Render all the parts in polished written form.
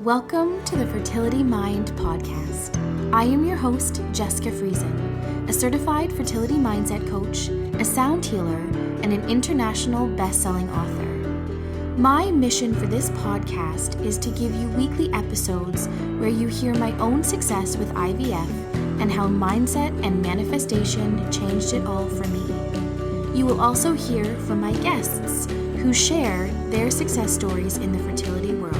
Welcome to the Fertility Mind podcast. I am your host, Jessica Friesen, a certified fertility mindset coach, a sound healer, and an international best-selling author. My mission for this podcast is to give you weekly episodes where you hear my own success with IVF and how mindset and manifestation changed it all for me. You will also hear from my guests who share their success stories in the fertility world.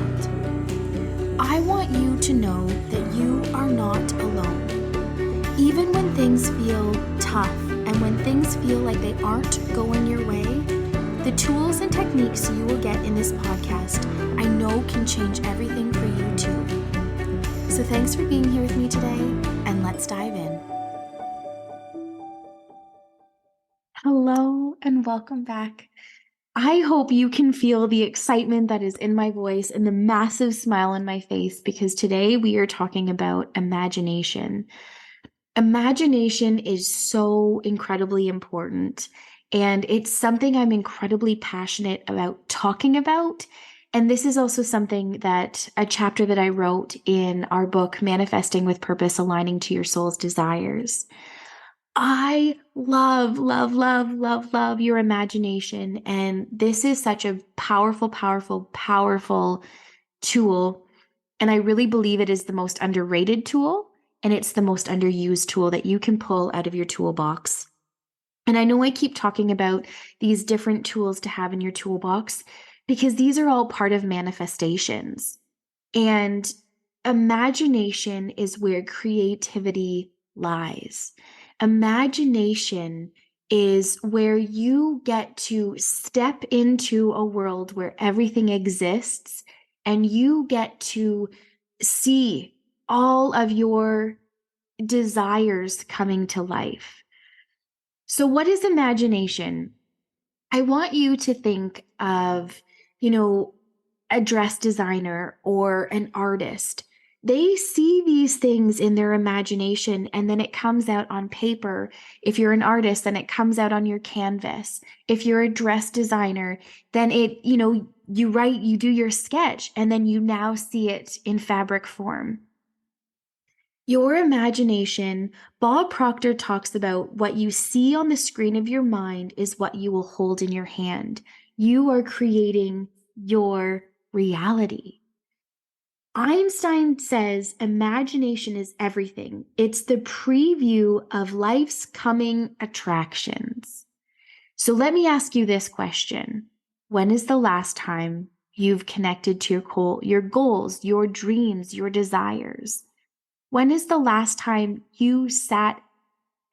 I want you to know that you are not alone. Even when things feel tough and when things feel like they aren't going your way, the tools and techniques you will get in this podcast, I know can change everything for you too. So thanks for being here with me today, and let's dive in. Hello and welcome back. I hope you can feel the excitement that is in my voice and the massive smile on my face, because today we are talking about imagination. Imagination is so incredibly important, and it's something I'm incredibly passionate about talking about. And this is also something that a chapter that I wrote in our book, Manifesting with Purpose, Aligning to Your Soul's Desires. I love your imagination. And this is such a powerful tool. And I really believe it is the most underrated tool, and it's the most underused tool that you can pull out of your toolbox. And I know I keep talking about these different tools to have in your toolbox because these are all part of manifestations. And imagination is where creativity lies. Imagination is where you get to step into a world where everything exists and you get to see all of your desires coming to life. So what is imagination? I want you to think of, a dress designer or an artist. They see these things in their imagination, and then it comes out on paper. If you're an artist, then it comes out on your canvas. If you're a dress designer, then you write, you do your sketch, and then you now see it in fabric form. Your imagination, Bob Proctor talks about what you see on the screen of your mind is what you will hold in your hand. You are creating your reality. Einstein says imagination is everything. It's the preview of life's coming attractions. So let me ask you this question. When is the last time you've connected to your goals, your dreams, your desires? When is the last time you sat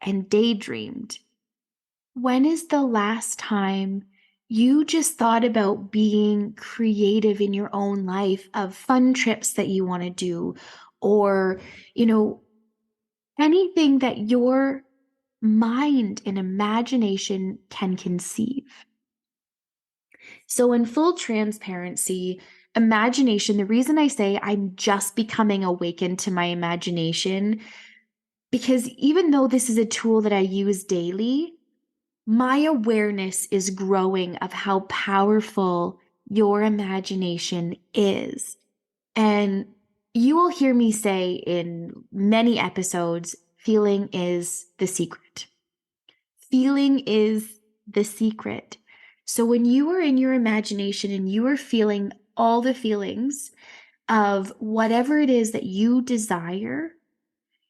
and daydreamed? When is the last time you just thought about being creative in your own life, of fun trips that you want to do, or, anything that your mind and imagination can conceive? So in full transparency, imagination, the reason I say I'm just becoming awakened to my imagination, because even though this is a tool that I use daily, my awareness is growing of how powerful your imagination is. And you will hear me say in many episodes, feeling is the secret. Feeling is the secret. So when you are in your imagination and you are feeling all the feelings of whatever it is that you desire,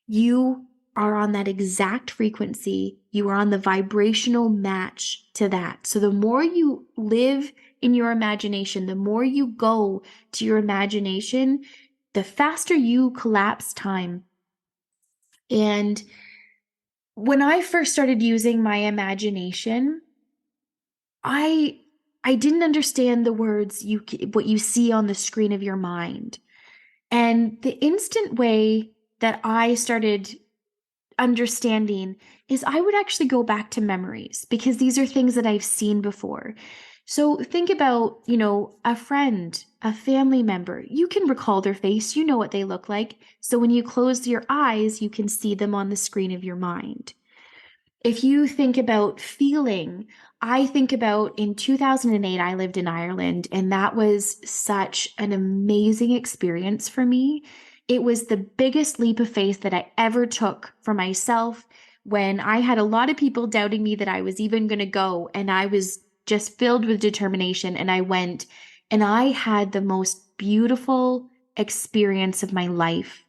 you are on that exact frequency. You are on the vibrational match to that. So the more you live in your imagination, the more you go to your imagination, the faster you collapse time. And when I first started using my imagination, I didn't understand the words what you see on the screen of your mind. And the instant way that I started understanding is I would actually go back to memories, because these are things that I've seen before. So think about, a friend, a family member. You can recall their face. You know what they look like. So when you close your eyes, you can see them on the screen of your mind. If you think about feeling, I think about in 2008, I lived in Ireland, and that was such an amazing experience for me. It was the biggest leap of faith that I ever took for myself when I had a lot of people doubting me that I was even going to go, and I was just filled with determination, and I went, and I had the most beautiful experience of my life.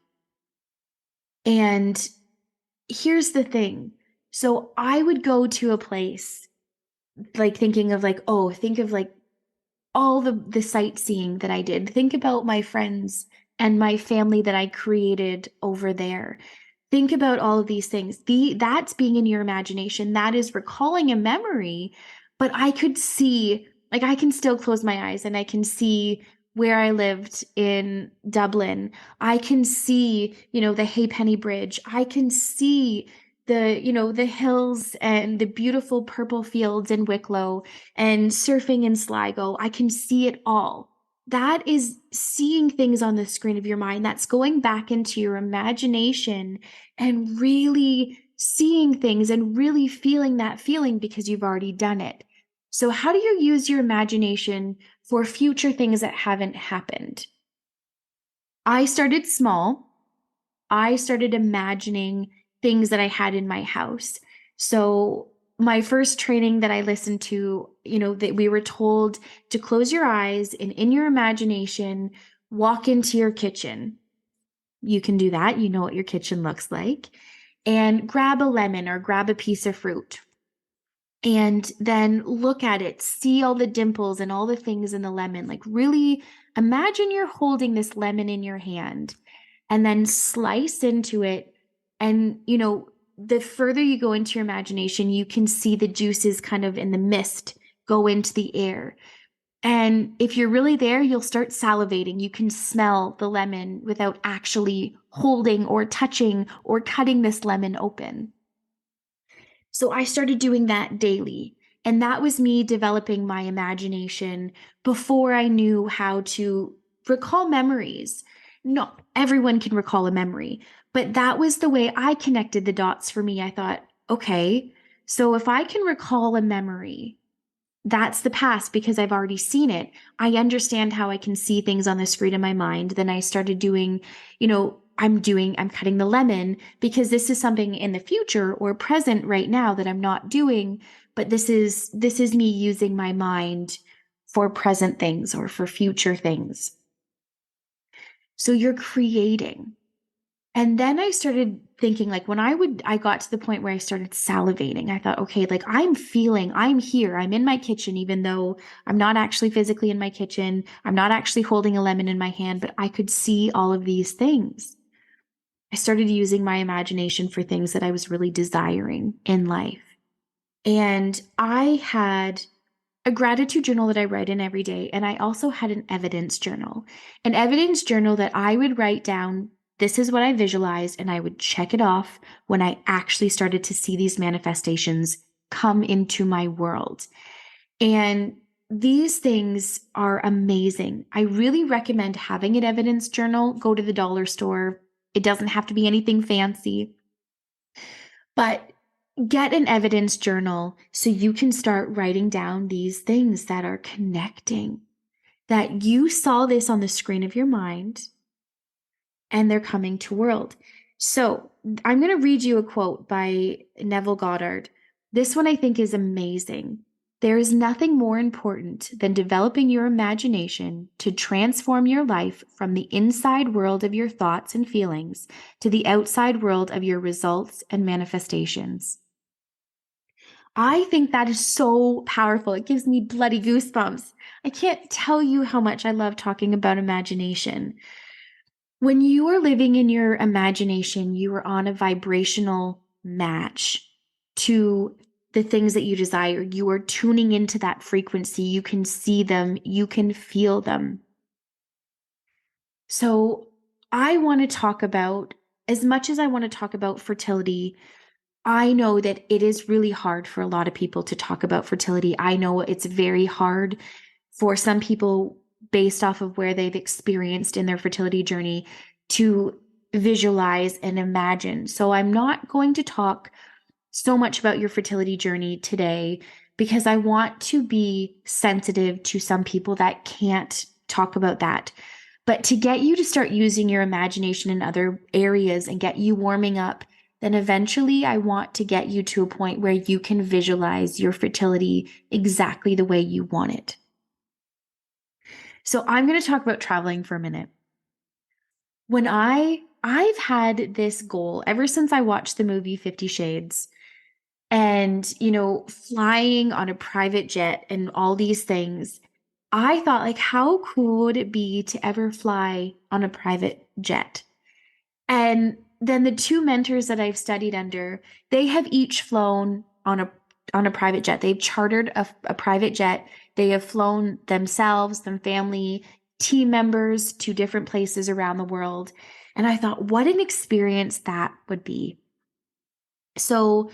And here's the thing. So I would go to a place like thinking of like, oh, think of like all the sightseeing that I did. Think about my friends and my family that I created over there. Think about all of these things. That's being in your imagination. That is recalling a memory, but I could see, like I can still close my eyes and I can see where I lived in Dublin. I can see, the Halfpenny Bridge. I can see the hills and the beautiful purple fields in Wicklow and surfing in Sligo. I can see it all. That is seeing things on the screen of your mind. That's going back into your imagination and really seeing things and really feeling that feeling because you've already done it. So, how do you use your imagination for future things that haven't happened? I started small. I started imagining things that I had in my house. So, my first training that I listened to, that we were told to close your eyes and in your imagination, walk into your kitchen. You can do that. You know what your kitchen looks like. And grab a lemon or grab a piece of fruit. And then look at it, see all the dimples and all the things in the lemon. Like, really imagine you're holding this lemon in your hand and then slice into it. And, the further you go into your imagination, you can see the juices kind of in the mist go into the air. And if you're really there, you'll start salivating. You can smell the lemon without actually holding or touching or cutting this lemon open. So I started doing that daily. And that was me developing my imagination before I knew how to recall memories. Not everyone can recall a memory, but that was the way I connected the dots for me. I thought, okay, so if I can recall a memory, that's the past because I've already seen it. I understand how I can see things on the screen in my mind. Then I started doing, I'm cutting the lemon because this is something in the future or present right now that I'm not doing. But this is me using my mind for present things or for future things. So you're creating. And then I started thinking, like, I got to the point where I started salivating. I thought, okay, like I'm here, I'm in my kitchen, even though I'm not actually physically in my kitchen. I'm not actually holding a lemon in my hand, but I could see all of these things. I started using my imagination for things that I was really desiring in life. And I had a gratitude journal that I write in every day. And I also had an evidence journal that I would write down. This is what I visualized, and I would check it off when I actually started to see these manifestations come into my world. And these things are amazing. I really recommend having an evidence journal. Go to the dollar store. It doesn't have to be anything fancy, but get an evidence journal so you can start writing down these things that are connecting, that you saw this on the screen of your mind and they're coming to world. So I'm going to read you a quote by Neville Goddard. This one I think is amazing. There is nothing more important than developing your imagination to transform your life from the inside world of your thoughts and feelings to the outside world of your results and manifestations. I think that is so powerful. It gives me bloody goosebumps. I can't tell you how much I love talking about imagination. When you are living in your imagination, you are on a vibrational match to the things that you desire. You are tuning into that frequency. You can see them, you can feel them. So, I want to talk about, as much as I want to talk about fertility, I know that it is really hard for a lot of people to talk about fertility. I know it's very hard for some people based off of where they've experienced in their fertility journey to visualize and imagine. So I'm not going to talk so much about your fertility journey today because I want to be sensitive to some people that can't talk about that. But to get you to start using your imagination in other areas and get you warming up, then eventually I want to get you to a point where you can visualize your fertility exactly the way you want it. So I'm going to talk about traveling for a minute. When I've had this goal ever since I watched the movie 50 Shades and, flying on a private jet and all these things. I thought, like, how cool would it be to ever fly on a private jet? And then the two mentors that I've studied under, they have each flown on a private jet. They've chartered a private jet. They have flown themselves, them family, team members to different places around the world. And I thought, what an experience that would be. So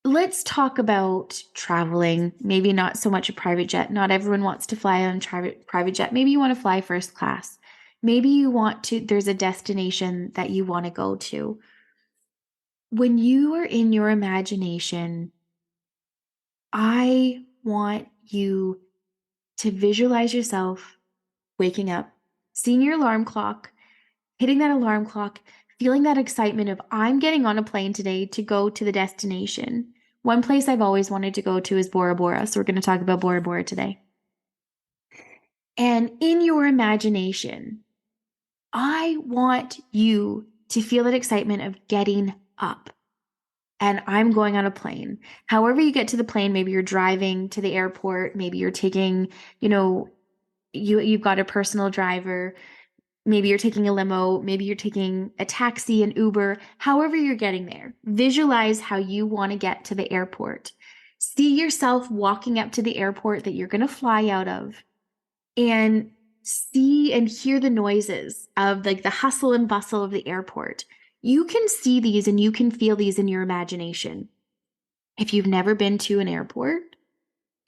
let's talk about traveling. Maybe not so much a private jet. Not everyone wants to fly on private jet. Maybe you want to fly first class. Maybe you want to, there's a destination that you want to go to. When you are in your imagination, I want you to visualize yourself waking up, seeing your alarm clock, hitting that alarm clock, feeling that excitement of I'm getting on a plane today to go to the destination. One place I've always wanted to go to is Bora Bora, so we're going to talk about Bora Bora today. And in your imagination, I want you to feel that excitement of getting up. And I'm going on a plane. However you get to the plane, maybe you're driving to the airport, maybe you're taking, you've got a personal driver. Maybe you're taking a limo, maybe you're taking a taxi, an Uber, however you're getting there. Visualize how you want to get to the airport. See yourself walking up to the airport that you're going to fly out of and see and hear the noises of like the hustle and bustle of the airport. You can see these and you can feel these in your imagination. If you've never been to an airport,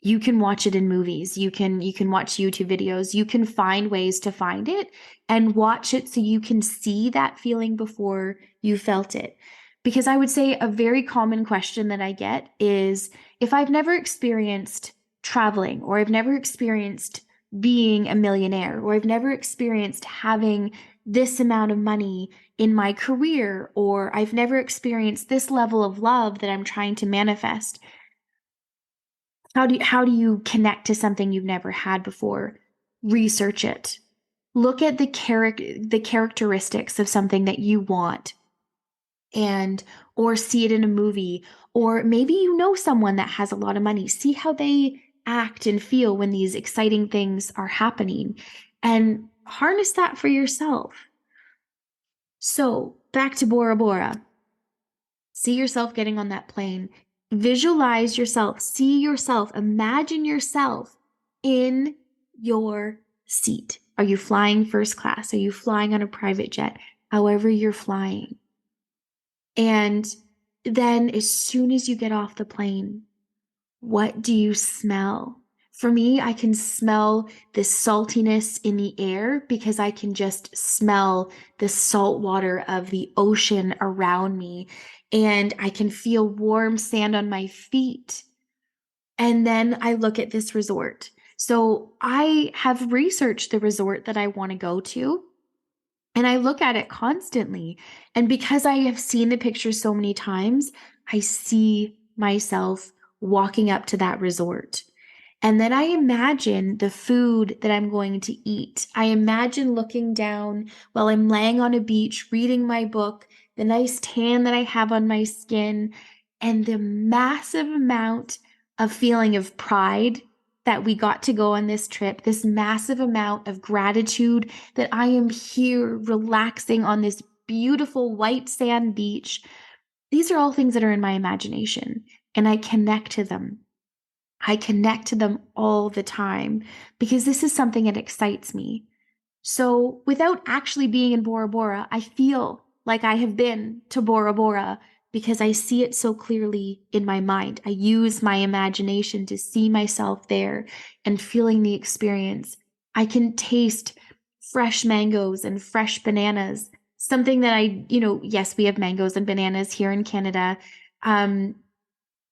you can watch it in movies. You can watch YouTube videos. You can find ways to find it and watch it so you can see that feeling before you felt it. Because I would say a very common question that I get is if I've never experienced traveling or I've never experienced being a millionaire or I've never experienced having this amount of money in my career or I've never experienced this level of love that I'm trying to manifest, how do you connect to something you've never had before? Research it. Look at the characteristics of something that you want and or see it in a movie, or maybe you know someone that has a lot of money. See how they act and feel when these exciting things are happening and harness that for yourself. So, back to Bora Bora. See yourself getting on that plane. Visualize yourself. See yourself. Imagine yourself in your seat. Are you flying first class? Are you flying on a private jet? However, you're flying. And then, as soon as you get off the plane, what do you smell? For me, I can smell the saltiness in the air because I can just smell the salt water of the ocean around me. And I can feel warm sand on my feet. And then I look at this resort. So I have researched the resort that I want to go to. And I look at it constantly. And because I have seen the pictures so many times, I see myself walking up to that resort. And then I imagine the food that I'm going to eat. I imagine looking down while I'm laying on a beach, reading my book, the nice tan that I have on my skin, and the massive amount of feeling of pride that we got to go on this trip, this massive amount of gratitude that I am here relaxing on this beautiful white sand beach. These are all things that are in my imagination, and I connect to them. I connect to them all the time because this is something that excites me. So without actually being in Bora Bora, I feel like I have been to Bora Bora because I see it so clearly in my mind. I use my imagination to see myself there and feeling the experience. I can taste fresh mangoes and fresh bananas something that yes, we have mangoes and bananas here in Canada. Um,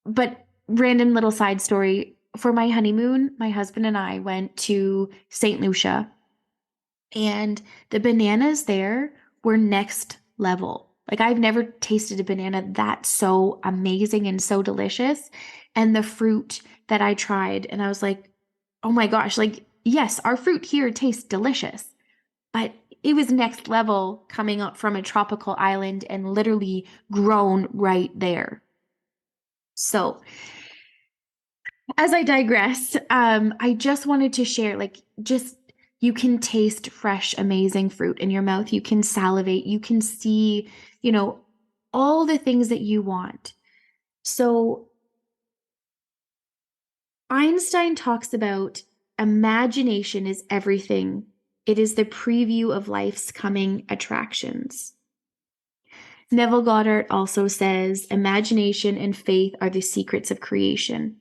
but random little side story. For my honeymoon, my husband and I went to St. Lucia, and the bananas there were next level. Like, I've never tasted a banana that's so amazing and so delicious. And the fruit that I tried, and I was like, oh my gosh, like, yes, our fruit here tastes delicious, but it was next level coming up from a tropical island and literally grown right there. So, as I digress, I just wanted to share, like, just you can taste fresh, amazing fruit in your mouth. You can salivate. You can see, you know, all the things that you want. So, Einstein talks about imagination is everything. It is the preview of life's coming attractions. Neville Goddard also says imagination and faith are the secrets of creation.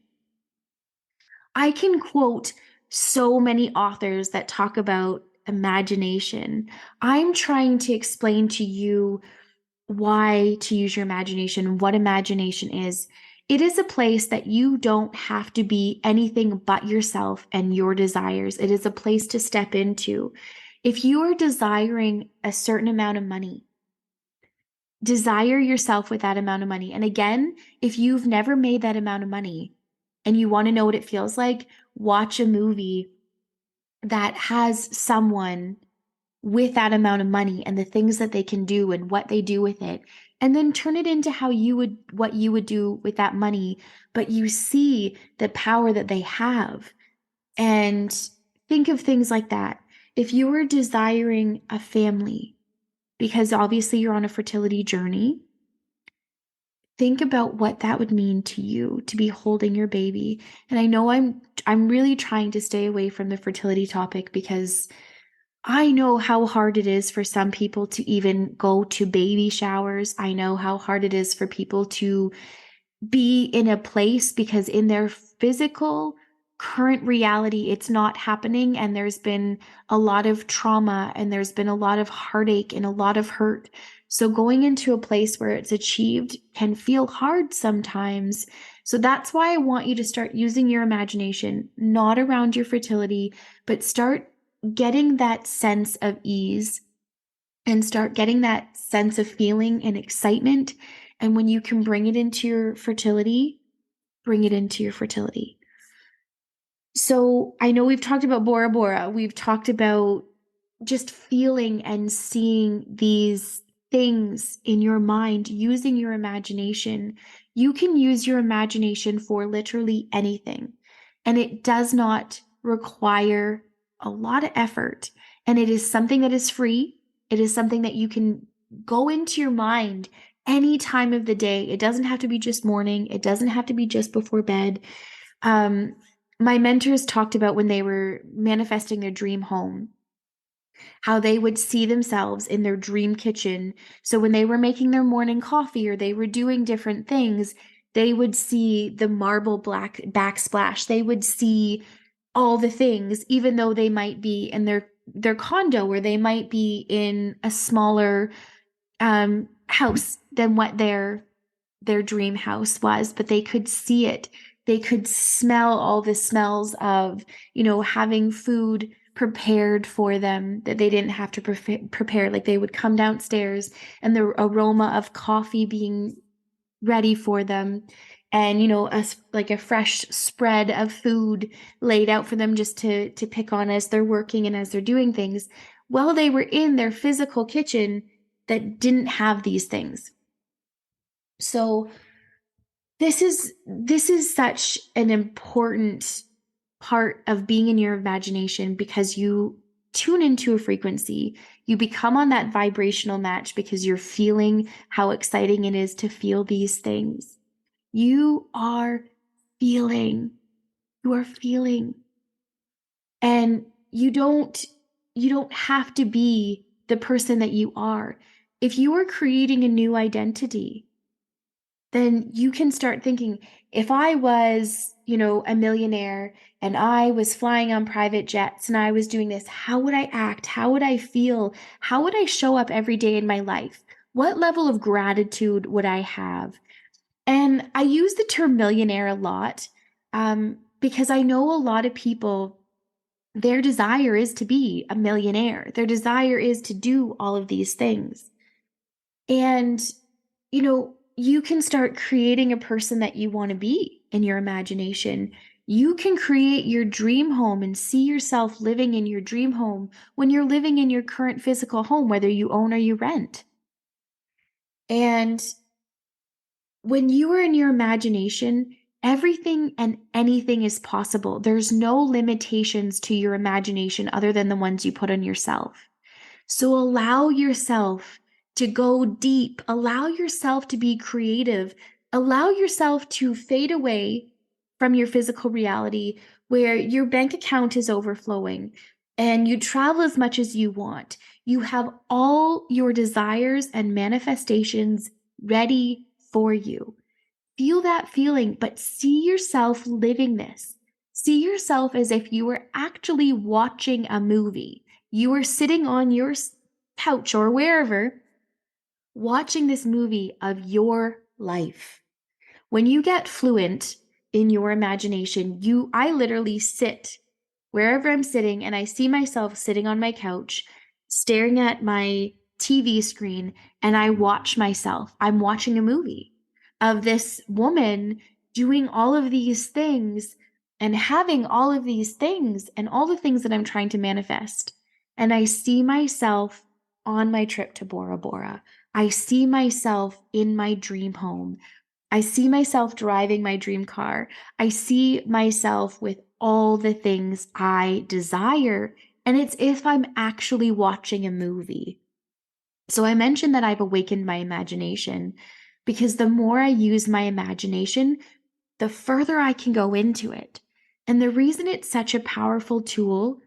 I can quote so many authors that talk about imagination. I'm trying to explain to you why to use your imagination, what imagination is. It is a place that you don't have to be anything but yourself and your desires. It is a place to step into. If you are desiring a certain amount of money, desire yourself with that amount of money. And again, if you've never made that amount of money and you want to know what it feels like, watch a movie that has someone with that amount of money and the things that they can do and what they do with it. And then turn it into what you would do with that money. But you see the power that they have. And think of things like that. If you were desiring a family, because obviously you're on a fertility journey, think about what that would mean to you to be holding your baby. And I know I'm really trying to stay away from the fertility topic because I know how hard it is for some people to even go to baby showers. I know how hard it is for people to be in a place because in their physical current reality, it's not happening. And there's been a lot of trauma and there's been a lot of heartache and a lot of hurt. So going into a place where it's achieved can feel hard sometimes. So that's why I want you to start using your imagination, not around your fertility, but start getting that sense of ease and start getting that sense of feeling and excitement. And when you can bring it into your fertility, bring it into your fertility. So I know we've talked about Bora Bora. We've talked about just feeling and seeing these things in your mind, using your imagination. You can use your imagination for literally anything. And it does not require a lot of effort. And it is something that is free. It is something that you can go into your mind any time of the day. It doesn't have to be just morning. It doesn't have to be just before bed. Um, my mentors talked about when they were manifesting their dream home, how they would see themselves in their dream kitchen. So when they were making their morning coffee or they were doing different things, they would see the marble black backsplash. They would see all the things, even though they might be in their condo or they might be in a smaller house than what their dream house was, but they could see it. They could smell all the smells of, having food prepared for them that they didn't have to prepare. Like they would come downstairs and the aroma of coffee being ready for them and, like a fresh spread of food laid out for them just to pick on as they're working and as they're doing things. Well, they were in their physical kitchen that didn't have these things. So this is such an important part of being in your imagination because you tune into a frequency. You become on that vibrational match because you're feeling how exciting it is to feel these things. You are feeling. You are feeling. And you don't have to be the person that you are. If you are creating a new identity, then you can start thinking, if I was, a millionaire and I was flying on private jets and I was doing this, how would I act? How would I feel? How would I show up every day in my life? What level of gratitude would I have? And I use the term millionaire a lot because I know a lot of people, their desire is to be a millionaire. Their desire is to do all of these things. And, you can start creating a person that you want to be in your imagination. You can create your dream home and see yourself living in your dream home when you're living in your current physical home, whether you own or you rent. And when you are in your imagination, everything and anything is possible. There's no limitations to your imagination other than the ones you put on yourself. So allow yourself to go deep, allow yourself to be creative, allow yourself to fade away from your physical reality where your bank account is overflowing and you travel as much as you want. You have all your desires and manifestations ready for you. Feel that feeling, but see yourself living this. See yourself as if you were actually watching a movie. You were sitting on your couch or wherever watching this movie of your life. When you get fluent in your imagination, I literally sit wherever I'm sitting and I see myself sitting on my couch, staring at my TV screen, and I watch myself. I'm watching a movie of this woman doing all of these things and having all of these things and all the things that I'm trying to manifest. And I see myself on my trip to Bora Bora. I see myself in my dream home. I see myself driving my dream car. I see myself with all the things I desire. And it's if I'm actually watching a movie. So I mentioned that I've awakened my imagination because the more I use my imagination, the further I can go into it. And the reason it's such a powerful tool,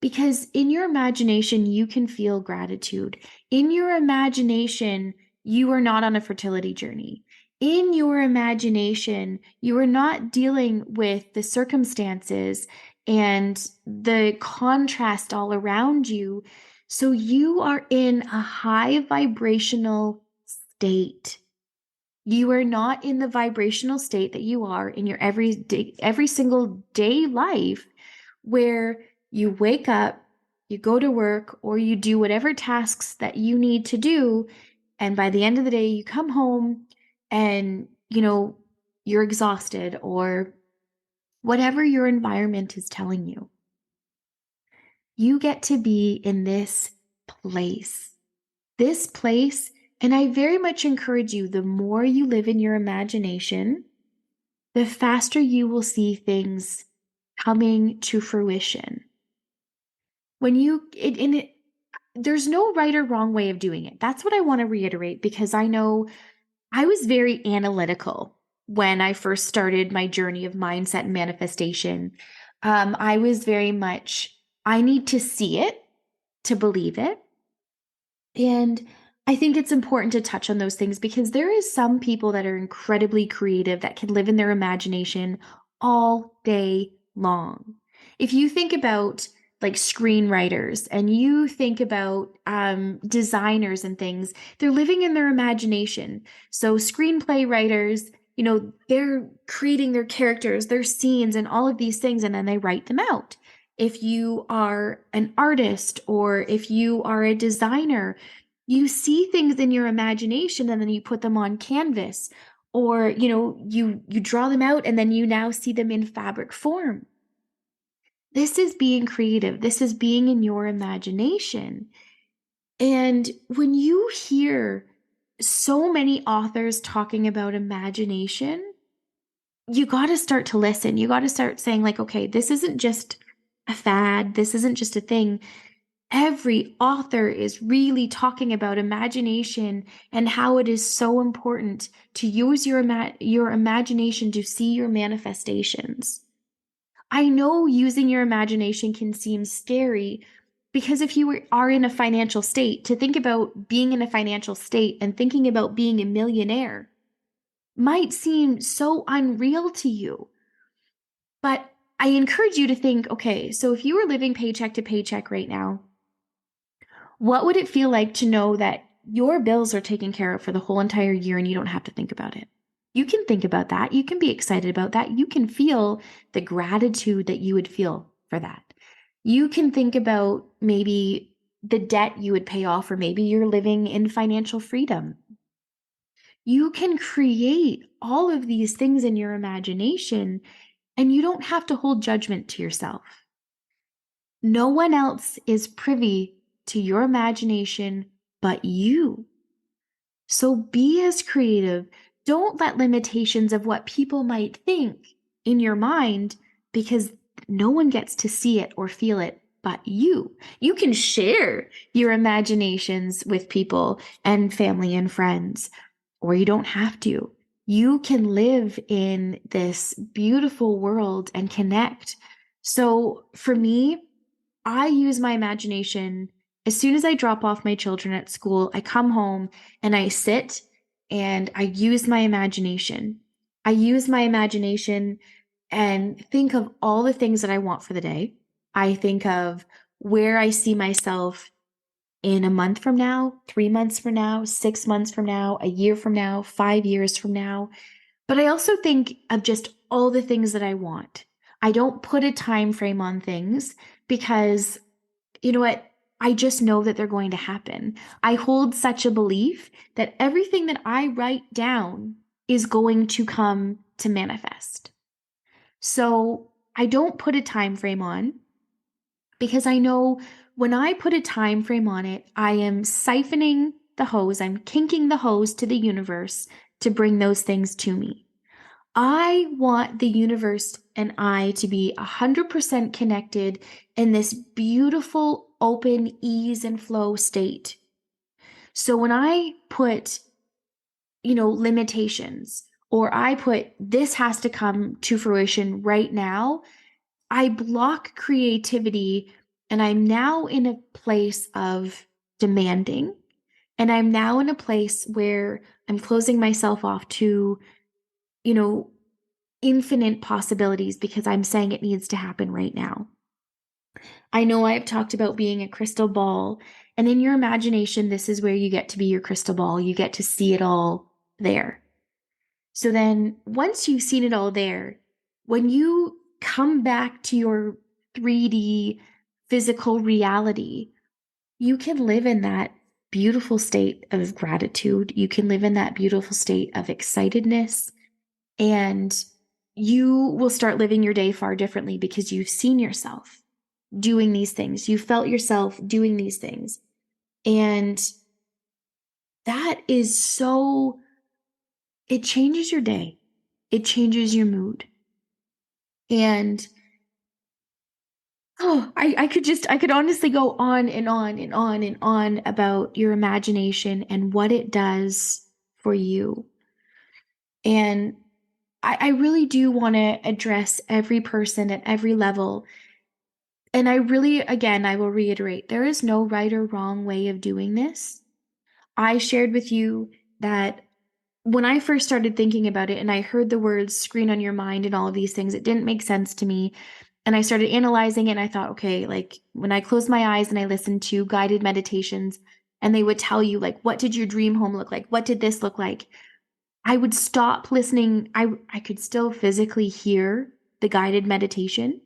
because in your imagination, you can feel gratitude. In your imagination, you are not on a fertility journey. In your imagination, you are not dealing with the circumstances and the contrast all around you. So you are in a high vibrational state. You are not in the vibrational state that you are in your every single day life where you wake up, you go to work, or you do whatever tasks that you need to do. And by the end of the day, you come home and, you're exhausted or whatever your environment is telling you. You get to be in place, this place. And I very much encourage you, the more you live in your imagination, the faster you will see things coming to fruition. When there's no right or wrong way of doing it. That's what I want to reiterate because I know I was very analytical when I first started my journey of mindset and manifestation. I was very much, I need to see it to believe it. And I think it's important to touch on those things because there is some people that are incredibly creative that can live in their imagination all day long. If you think about like screenwriters and you think about designers and things, they're living in their imagination. So screenplay writers, they're creating their characters, their scenes, and all of these things, and then they write them out. If you are an artist or if you are a designer, you see things in your imagination and then you put them on canvas or you draw them out and then you now see them in fabric form. This is being creative. This is being in your imagination. And when you hear so many authors talking about imagination, you got to start to listen. You got to start saying like, okay, this isn't just a fad. This isn't just a thing. Every author is really talking about imagination and how it is so important to use your imagination to see your manifestations. I know using your imagination can seem scary because if you are in a financial state, to think about being in a financial state and thinking about being a millionaire, might seem so unreal to you. But I encourage you to think, okay, so if you were living paycheck to paycheck right now, what would it feel like to know that your bills are taken care of for the whole entire year and you don't have to think about it? You can think about that. You can be excited about that. You can feel the gratitude that you would feel for that. You can think about maybe the debt you would pay off, or maybe you're living in financial freedom. You can create all of these things in your imagination, and you don't have to hold judgment to yourself. No one else is privy to your imagination but you. So be as creative. Don't let limitations of what people might think in your mind, because no one gets to see it or feel it but you. You can share your imaginations with people and family and friends, or you don't have to. You can live in this beautiful world and connect. So for me, I use my imagination. As soon as I drop off my children at school, I come home and I sit and I use my imagination. I use my imagination and think of all the things that I want for the day. I think of where I see myself in a month from now, 3 months from now, 6 months from now, a year from now, 5 years from now. But I also think of just all the things that I want. I don't put a time frame on things because, you know what? I just know that they're going to happen. I hold such a belief that everything that I write down is going to come to manifest. So I don't put a time frame on, because I know when I put a time frame on it, I am siphoning the hose, I'm kinking the hose to the universe to bring those things to me. I want the universe and I to be 100% connected in this beautiful, open, ease and flow state. So when I put, limitations, or I put this has to come to fruition right now, I block creativity, and I'm now in a place of demanding. And I'm now in a place where I'm closing myself off to, you know, infinite possibilities, because I'm saying it needs to happen right now. I know I've talked about being a crystal ball, and in your imagination, this is where you get to be your crystal ball. You get to see it all there. So then once you've seen it all there, when you come back to your 3D physical reality, you can live in that beautiful state of gratitude. You can live in that beautiful state of excitedness, and you will start living your day far differently because you've seen yourself doing these things. You felt yourself doing these things. And that is so, it changes your day. It changes your mood. And I could honestly go on and on and on and on about your imagination and what it does for you. And I really do want to address every person at every level. And I really, again, I will reiterate, there is no right or wrong way of doing this. I shared with you that when I first started thinking about it and I heard the words screen on your mind and all of these things, it didn't make sense to me. And I started analyzing it, and I thought, okay, like when I closed my eyes and I listened to guided meditations and they would tell you, like, what did your dream home look like? What did this look like? I would stop listening. I could still physically hear the guided meditation,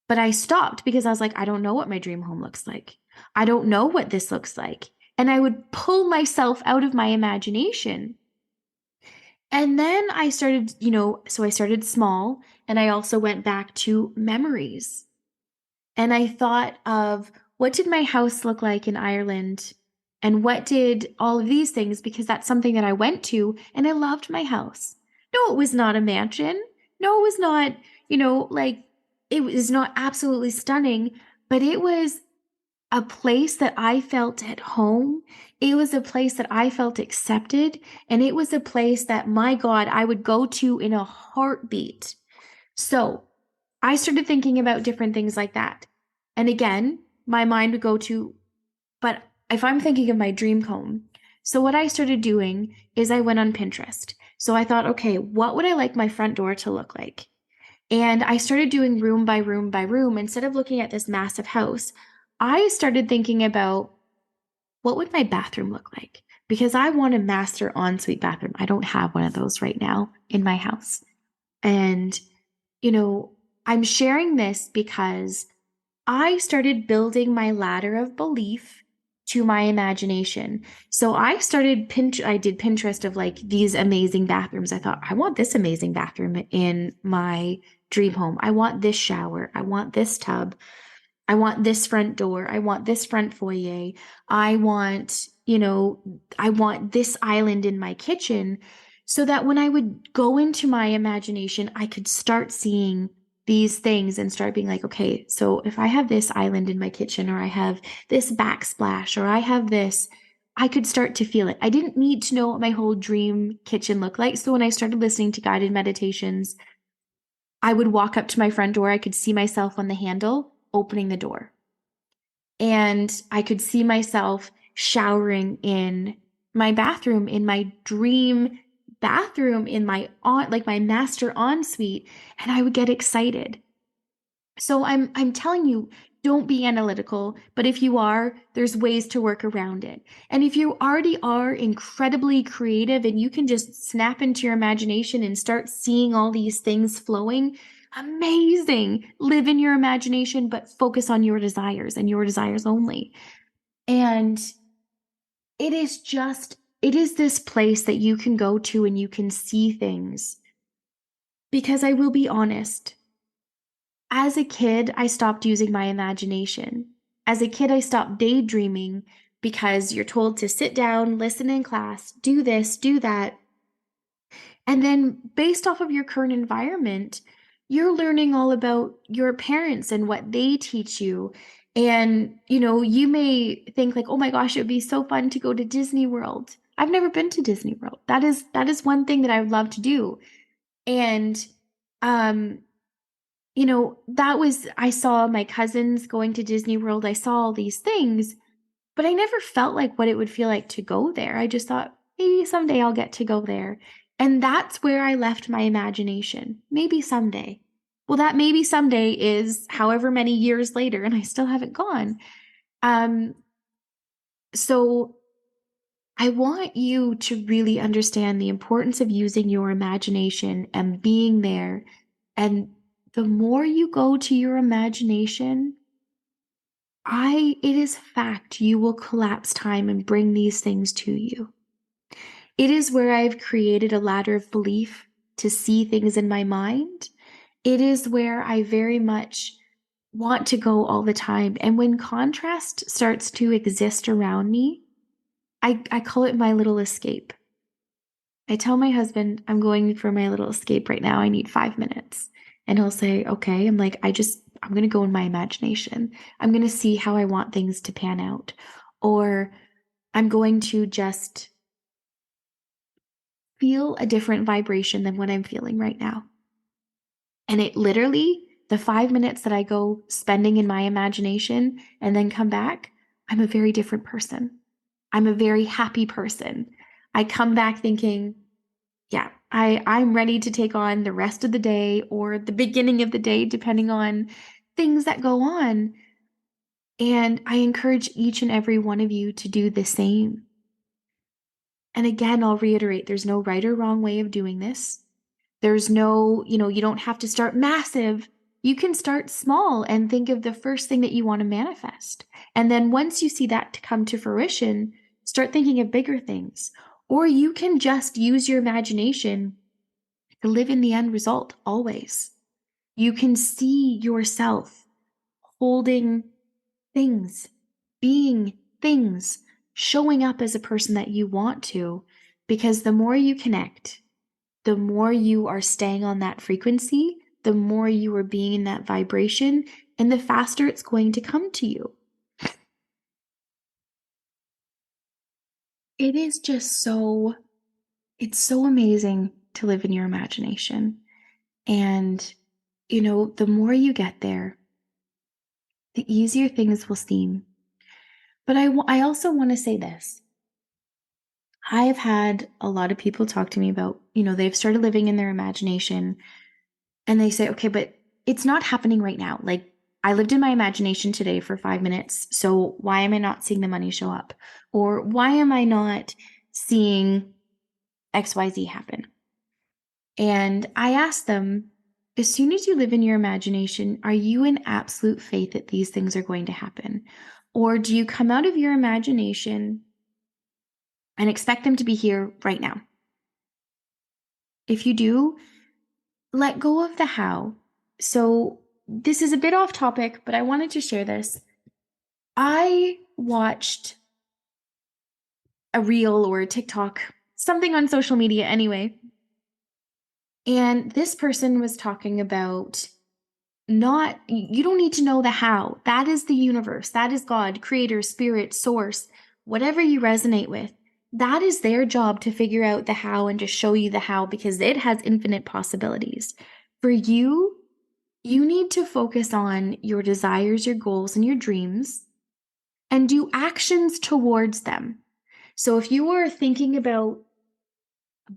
but I stopped because I was like, I don't know what my dream home looks like. I don't know what this looks like. And I would pull myself out of my imagination. And then I started, so I started small, and I also went back to memories. And I thought of, what did my house look like in Ireland? And what did all of these things, because that's something that I went to and I loved my house. No, it was not a mansion. No, it was not, like, it was not absolutely stunning, but it was a place that I felt at home. It was a place that I felt accepted. And it was a place that, my God, I would go to in a heartbeat. So I started thinking about different things like that. And again, my mind would go to, but if I'm thinking of my dream home, so what I started doing is I went on Pinterest. So I thought, okay, what would I like my front door to look like? And I started doing room by room by room. Instead of looking at this massive house, I started thinking about what would my bathroom look like? Because I want a master ensuite bathroom. I don't have one of those right now in my house. And, you know, I'm sharing this because I started building my ladder of belief to my imagination. So I did Pinterest of like these amazing bathrooms. I thought, I want this amazing bathroom in my dream home. I want this shower. I want this tub. I want this front door. I want this front foyer. I want, I want this island in my kitchen so that when I would go into my imagination, I could start seeing these things and start being like, okay, so if I have this island in my kitchen, or I have this backsplash, or I have this, I could start to feel it. I didn't need to know what my whole dream kitchen looked like. So when I started listening to guided meditations, I would walk up to my front door. I could see myself on the handle opening the door. And I could see myself showering in my bathroom, in my dream bathroom, in my master ensuite, and I would get excited. So I'm telling you, don't be analytical, but if you are, there's ways to work around it. And if you already are incredibly creative and you can just snap into your imagination and start seeing all these things flowing, amazing. Live in your imagination, but focus on your desires and your desires only. And it is this place that you can go to and you can see things. Because I will be honest, as a kid, I stopped using my imagination. As a kid, I stopped daydreaming because you're told to sit down, listen in class, do this, do that. And then, based off of your current environment, you're learning all about your parents and what they teach you. And, you may think like, "Oh my gosh, it would be so fun to go to Disney World." I've never been to Disney World. That is one thing that I would love to do. And um I saw my cousins going to Disney World. I saw all these things, but I never felt like what it would feel like to go there. I just thought, maybe someday I'll get to go there. And that's where I left my imagination. Maybe someday. Well, that maybe someday is however many years later, and I still haven't gone. Um, so I want you to really understand the importance of using your imagination and being there. And the more you go to your imagination, it is fact you will collapse time and bring these things to you. It is where I've created a ladder of belief to see things in my mind. It is where I very much want to go all the time. And when contrast starts to exist around me, I call it my little escape. I tell my husband, I'm going for my little escape right now. I need 5 minutes. And he'll say, okay. I'm like, I'm going to go in my imagination. I'm going to see how I want things to pan out. Or I'm going to just feel a different vibration than what I'm feeling right now. And it literally, the 5 minutes that I go spending in my imagination and then come back, I'm a very different person. I'm a very happy person. I come back thinking, yeah, I'm ready to take on the rest of the day or the beginning of the day, depending on things that go on. And I encourage each and every one of you to do the same. And again, I'll reiterate, there's no right or wrong way of doing this. There's no, you don't have to start massive. You can start small and think of the first thing that you want to manifest. And then once you see that to come to fruition, start thinking of bigger things. Or you can just use your imagination to live in the end result always. You can see yourself holding things, being things, showing up as a person that you want to, because the more you connect, the more you are staying on that frequency, the more you are being in that vibration, and the faster it's going to come to you. It is just it's so amazing to live in your imagination. And, the more you get there, the easier things will seem. But I also want to say this. I have had a lot of people talk to me about, they've started living in their imagination and they say, okay, but it's not happening right now. Like, I lived in my imagination today for 5 minutes. So why am I not seeing the money show up? Or why am I not seeing XYZ happen? And I ask them, as soon as you live in your imagination, are you in absolute faith that these things are going to happen? Or do you come out of your imagination and expect them to be here right now? If you do, let go of the how. So, this is a bit off topic, but I wanted to share this. I watched a reel or a TikTok, something on social media anyway, and this person was talking about not, you don't need to know the how. That is the universe. That is God, creator, spirit, source, whatever you resonate with. That is their job to figure out the how and to show you the how because it has infinite possibilities. For you, you need to focus on your desires, your goals, and your dreams and do actions towards them. So if you are thinking about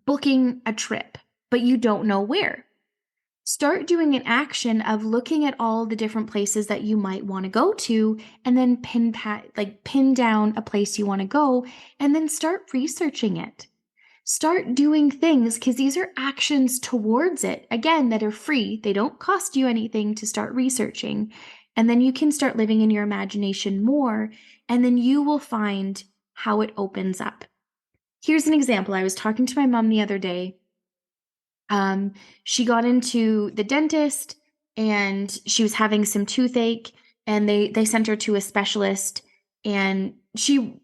booking a trip, but you don't know where, start doing an action of looking at all the different places that you might want to go to and then pin down a place you want to go and then start researching it. Start doing things because these are actions towards it, again, that are free. They don't cost you anything to start researching. And then you can start living in your imagination more, and then you will find how it opens up. Here's an example. I was talking to my mom the other day. She got into the dentist and she was having some toothache, and they sent her to a specialist, and she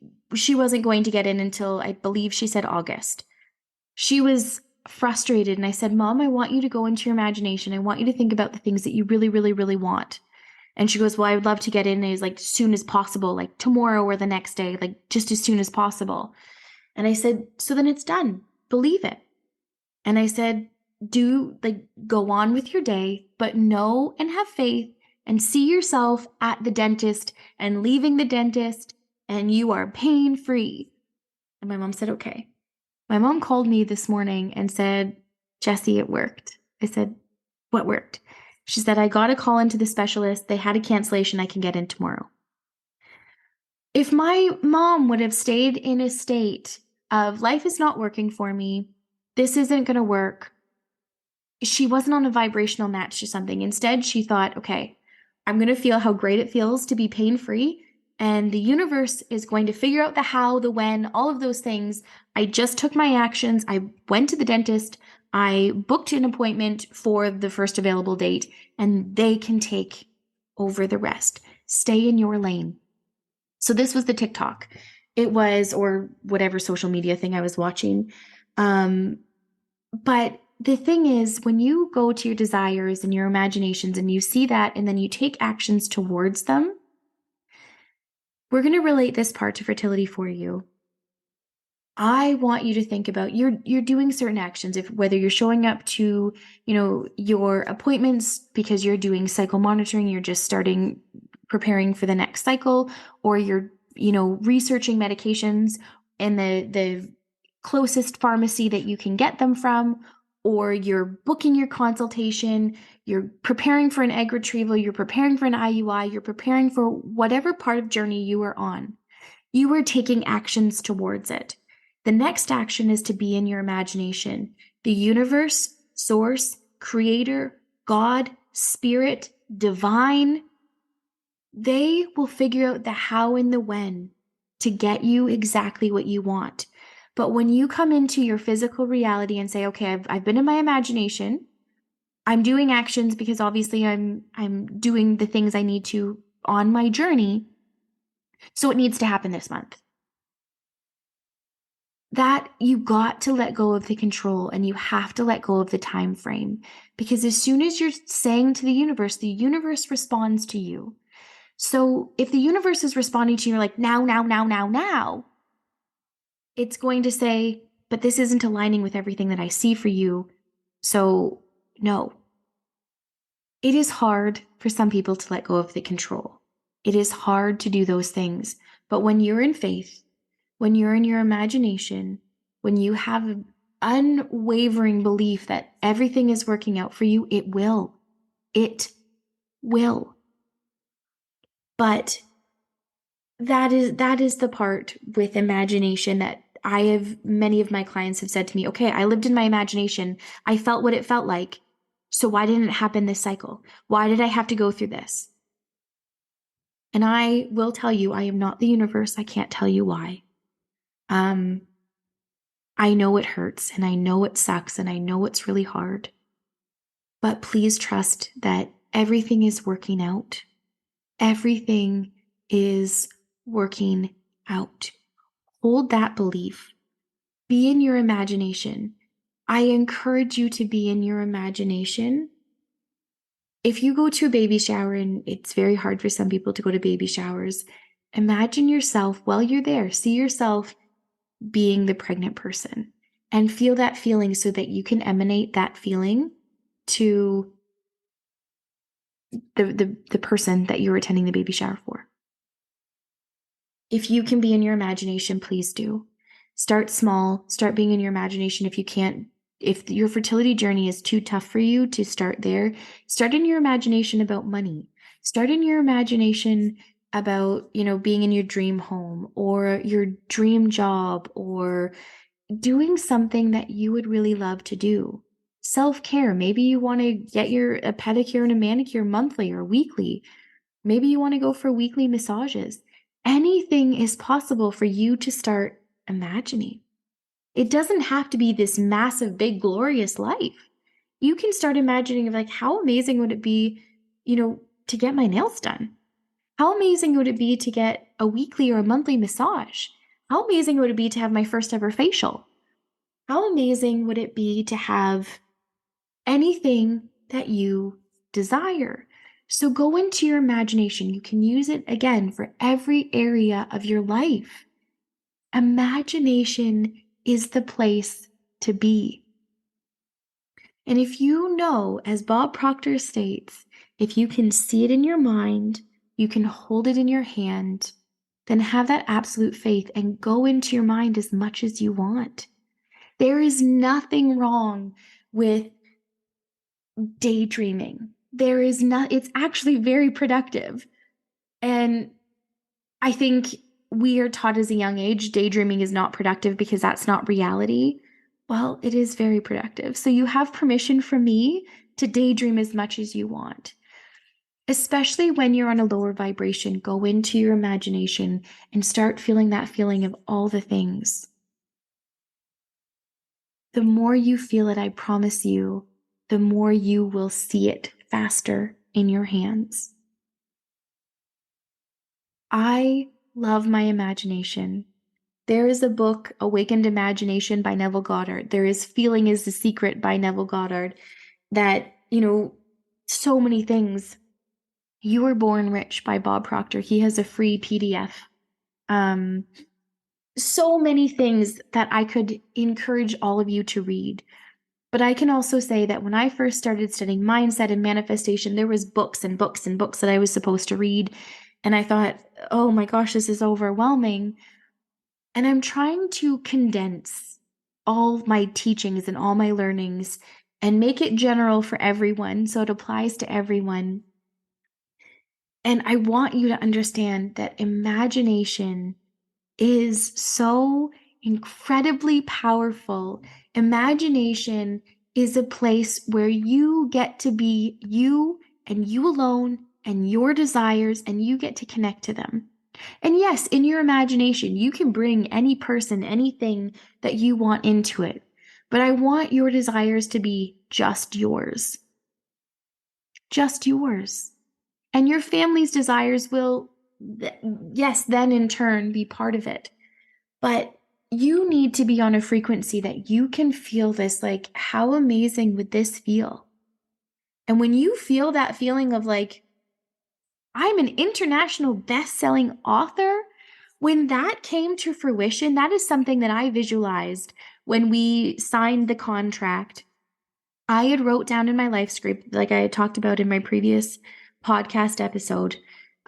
wasn't going to get in until I believe she said August. She was frustrated, and I said, Mom, I want you to go into your imagination. I want you to think about the things that you really, really, really want. And she goes, well, I would love to get in as like soon as possible, like tomorrow or the next day, like just as soon as possible. And I said, so then it's done. Believe it. And I said, go on with your day, but know and have faith and see yourself at the dentist and leaving the dentist, and you are pain free. And my mom said, okay. My mom called me this morning and said, Jessie, it worked. I said, what worked? She said, I got a call into the specialist. They had a cancellation. I can get in tomorrow. If my mom would have stayed in a state of life is not working for me, this isn't going to work, she wasn't on a vibrational match to something. Instead, she thought, okay, I'm going to feel how great it feels to be pain free. And the universe is going to figure out the how, the when, all of those things. I just took my actions. I went to the dentist. I booked an appointment for the first available date, and they can take over the rest. Stay in your lane. So this was the TikTok. It was, or whatever social media thing I was watching. But the thing is, when you go to your desires and your imaginations and you see that and then you take actions towards them, we're going to relate this part to fertility for you. I want you to think about you're doing certain actions, if whether you're showing up to, your appointments because you're doing cycle monitoring, you're just starting preparing for the next cycle, or you're, researching medications in the closest pharmacy that you can get them from, or you're booking your consultation, you're preparing for an egg retrieval, you're preparing for an IUI, you're preparing for whatever part of journey you are on. You are taking actions towards it. The next action is to be in your imagination. The universe, source, creator, God, spirit, divine, they will figure out the how and the when to get you exactly what you want. But when you come into your physical reality and say, okay, I've been in my imagination, I'm doing actions because obviously I'm doing the things I need to on my journey, so it needs to happen this month. That you got to let go of the control, and you have to let go of the time frame, because as soon as you're saying to the universe responds to you. So if the universe is responding to you like now, it's going to say, but this isn't aligning with everything that I see for you. So no. It is hard for some people to let go of the control. It is hard to do those things. But when you're in faith, when you're in your imagination, when you have an unwavering belief that everything is working out for you, it will. It will. But that is the part with imagination that many of my clients have said to me, okay, I lived in my imagination. I felt what it felt like. So why didn't it happen this cycle? Why did I have to go through this? And I will tell you, I am not the universe. I can't tell you why. I know it hurts and I know it sucks and I know it's really hard. But please trust that everything is working out. Everything is working out. Hold that belief. Be in your imagination. I encourage you to be in your imagination. If you go to a baby shower, and it's very hard for some people to go to baby showers, imagine yourself while you're there. See yourself being the pregnant person and feel that feeling so that you can emanate that feeling to the person that you're attending the baby shower for. If you can be in your imagination, please do. Start small, start being in your imagination. If your fertility journey is too tough for you to start there, start in your imagination about money. Start in your imagination about, being in your dream home or your dream job or doing something that you would really love to do. Self-care. Maybe you want to get a pedicure and a manicure monthly or weekly. Maybe you want to go for weekly massages. Anything is possible for you to start imagining. It doesn't have to be this massive, big, glorious life. You can start imagining like, how amazing would it be, to get my nails done? How amazing would it be to get a weekly or a monthly massage? How amazing would it be to have my first ever facial? How amazing would it be to have anything that you desire? So go into your imagination. You can use it again for every area of your life. Imagination is the place to be. And if you know, as Bob Proctor states, if you can see it in your mind, you can hold it in your hand, then have that absolute faith and go into your mind as much as you want. There is nothing wrong with daydreaming. It's actually very productive. And I think we are taught as a young age, daydreaming is not productive because that's not reality. Well, it is very productive. So you have permission from me to daydream as much as you want. Especially when you're on a lower vibration, go into your imagination and start feeling that feeling of all the things. The more you feel it, I promise you, the more you will see it faster in your hands. I love my imagination. There is a book, Awakened Imagination by Neville Goddard. There is Feeling is the Secret by Neville Goddard that, so many things. You Were Born Rich by Bob Proctor. He has a free PDF. So many things that I could encourage all of you to read. But I can also say that when I first started studying mindset and manifestation, there was books and books and books that I was supposed to read. And I thought, oh my gosh, this is overwhelming. And I'm trying to condense all my teachings and all my learnings and make it general for everyone so it applies to everyone. And I want you to understand that imagination is so incredibly powerful. Imagination is a place where you get to be you and you alone and your desires, and you get to connect to them. And yes, in your imagination, you can bring any person, anything that you want into it. But I want your desires to be just yours. Just yours. And your family's desires will, yes, then in turn be part of it. But you need to be on a frequency that you can feel this, like, how amazing would this feel? And when you feel that feeling of like, I'm an international best-selling author, when that came to fruition, that is something that I visualized when we signed the contract. I had wrote down in my life script, like I had talked about in my previous podcast episode.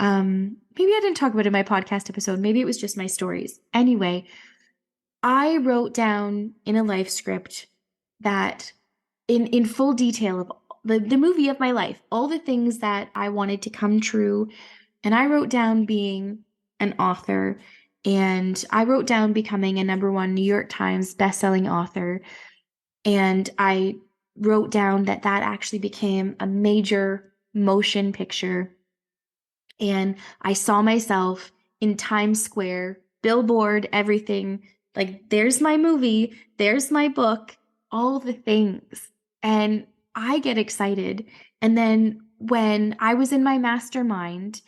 Maybe I didn't talk about it in my podcast episode. Maybe it was just my stories. Anyway, I wrote down in a life script that in full detail of the movie of my life, all the things that I wanted to come true. And I wrote down being an author, and I wrote down becoming a number one New York Times bestselling author. And I wrote down that that actually became a major motion picture. And I saw myself in Times Square, billboard, everything. Like, there's my movie, there's my book, all the things. And I get excited. And then when I was in my mastermind,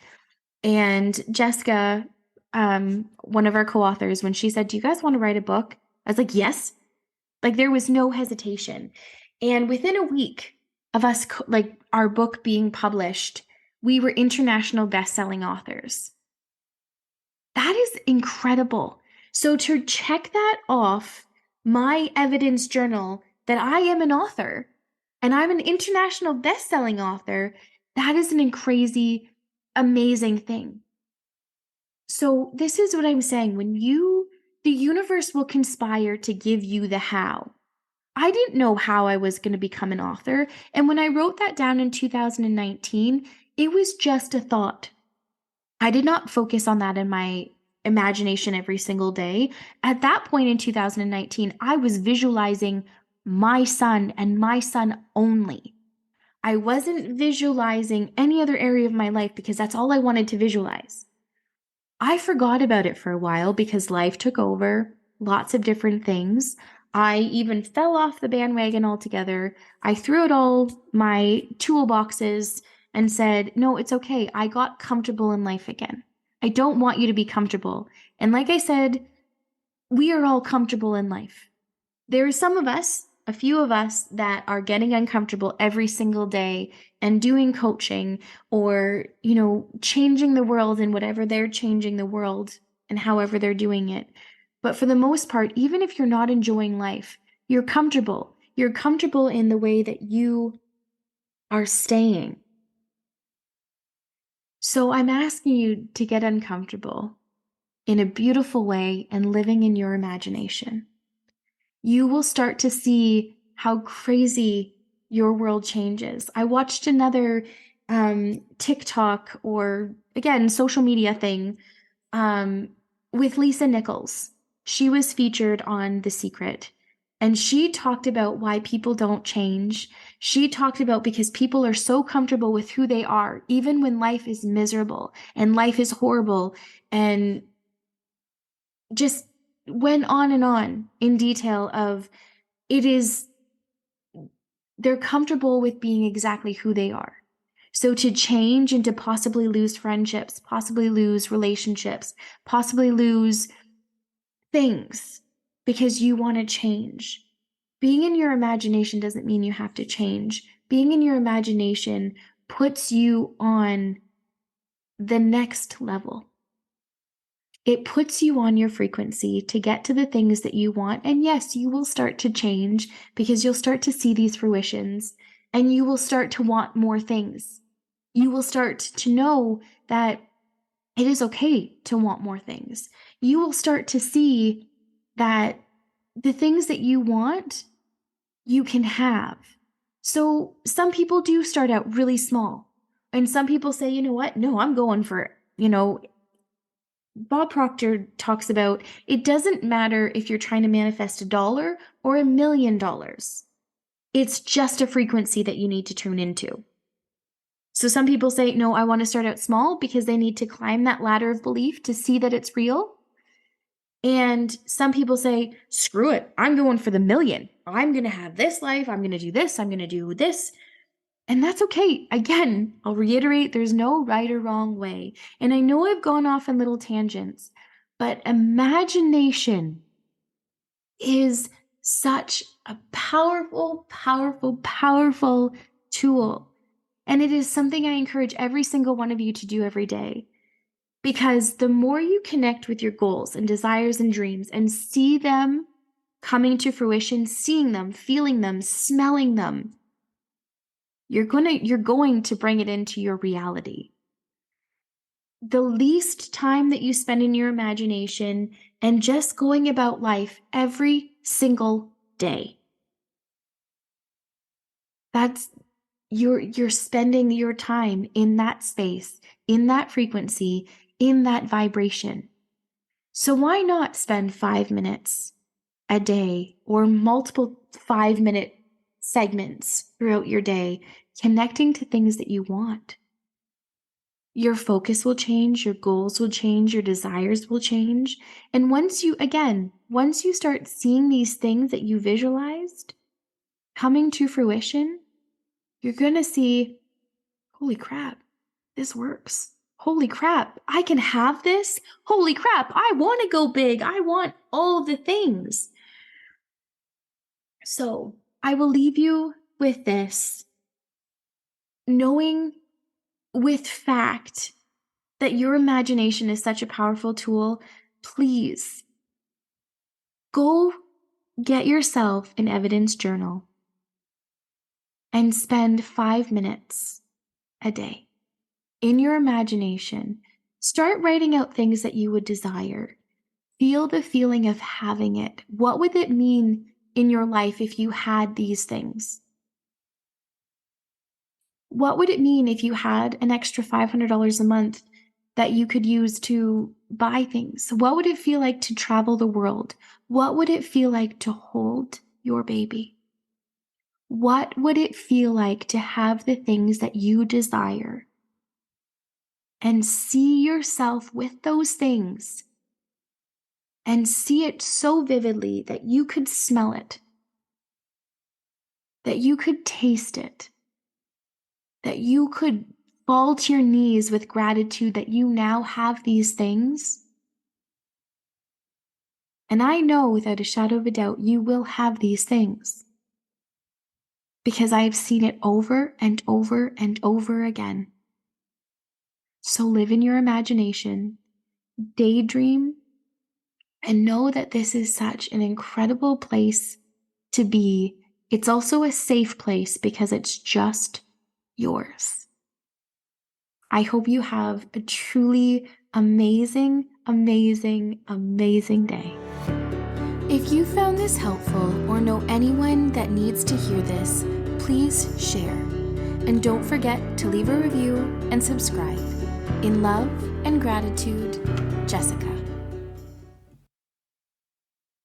and Jessica, one of our co-authors, when she said, "Do you guys want to write a book?" I was like, "Yes." Like, there was no hesitation. And within a week of us, like, our book being published, we were international best-selling authors. That is incredible. So to check that off my evidence journal that I am an author and I'm an international best-selling author, that is an crazy, amazing thing. So this is what I'm saying. The universe will conspire to give you the how. I didn't know how I was going to become an author. And when I wrote that down in 2019, it was just a thought. I did not focus on that in my imagination every single day. At that point in 2019, I was visualizing my son and my son only. I wasn't visualizing any other area of my life because that's all I wanted to visualize. I forgot about it for a while because life took over, lots of different things. I even fell off the bandwagon altogether. I threw out all my toolboxes and said, "No, it's okay. I got comfortable in life again. I don't want you to be comfortable." And like I said, we are all comfortable in life. There are some of us, a few of us, that are getting uncomfortable every single day and doing coaching or, changing the world in whatever they're changing the world and however they're doing it. But for the most part, even if you're not enjoying life, you're comfortable. You're comfortable in the way that you are staying. So I'm asking you to get uncomfortable in a beautiful way and living in your imagination. You will start to see how crazy your world changes. I watched another TikTok, or again, social media thing, um, with Lisa Nichols. She was featured on The Secret, and she talked about why people don't change. She talked about because people are so comfortable with who they are, even when life is miserable and life is horrible, and just went on and on in detail of it is they're comfortable with being exactly who they are. So to change and to possibly lose friendships, possibly lose relationships, possibly lose things because you want to change. Being in your imagination doesn't mean you have to change. Being in your imagination puts you on the next level. It puts you on your frequency to get to the things that you want. And yes, you will start to change because you'll start to see these fruitions and you will start to want more things. You will start to know that it is okay to want more things. You will start to see that the things that you want, you can have. So some people do start out really small. And some people say, "You know what? No, I'm going for, Bob Proctor talks about it doesn't matter if you're trying to manifest $1 or $1,000,000. It's just a frequency that you need to tune into. So some people say, "No, I want to start out small," because they need to climb that ladder of belief to see that it's real. And some people say, "Screw it. I'm going for the million. I'm going to have this life. I'm going to do this. I'm going to do this." And that's okay. Again, I'll reiterate, there's no right or wrong way. And I know I've gone off on little tangents, but imagination is such a powerful, powerful, powerful tool. And it is something I encourage every single one of you to do every day. Because the more you connect with your goals and desires and dreams and see them coming to fruition, seeing them, feeling them, smelling them, you're going to bring it into your reality. the least time that you spend in your imagination and just going about life every single day. That's you're spending your time in that space, in that frequency, in that vibration. So why not spend 5 minutes a day or multiple 5-minute segments throughout your day connecting to things that you want? Your focus will change, your goals will change, your desires will change. And once you start seeing these things that you visualized coming to fruition, you're going to see, holy crap, this works. Holy crap, I can have this. Holy crap, I want to go big. I want all the things. So I will leave you with this, knowing with fact that your imagination is such a powerful tool. Please go get yourself an evidence journal and spend 5 minutes a day in your imagination. Start writing out things that you would desire. Feel the feeling of having it. What would it mean in your life if you had these things? What would it mean if you had an extra $500 a month that you could use to buy things? What would it feel like to travel the world? What would it feel like to hold your baby? What would it feel like to have the things that you desire and see yourself with those things and see it so vividly that you could smell it, that you could taste it, that you could fall to your knees with gratitude that you now have these things? And I know without a shadow of a doubt, you will have these things because I've seen it over and over and over again. So live in your imagination, daydream, and know that this is such an incredible place to be. It's also a safe place because it's just yours. I hope you have a truly amazing, amazing, amazing day. If you found this helpful or know anyone that needs to hear this, please share. And don't forget to leave a review and subscribe. In love and gratitude, Jessica.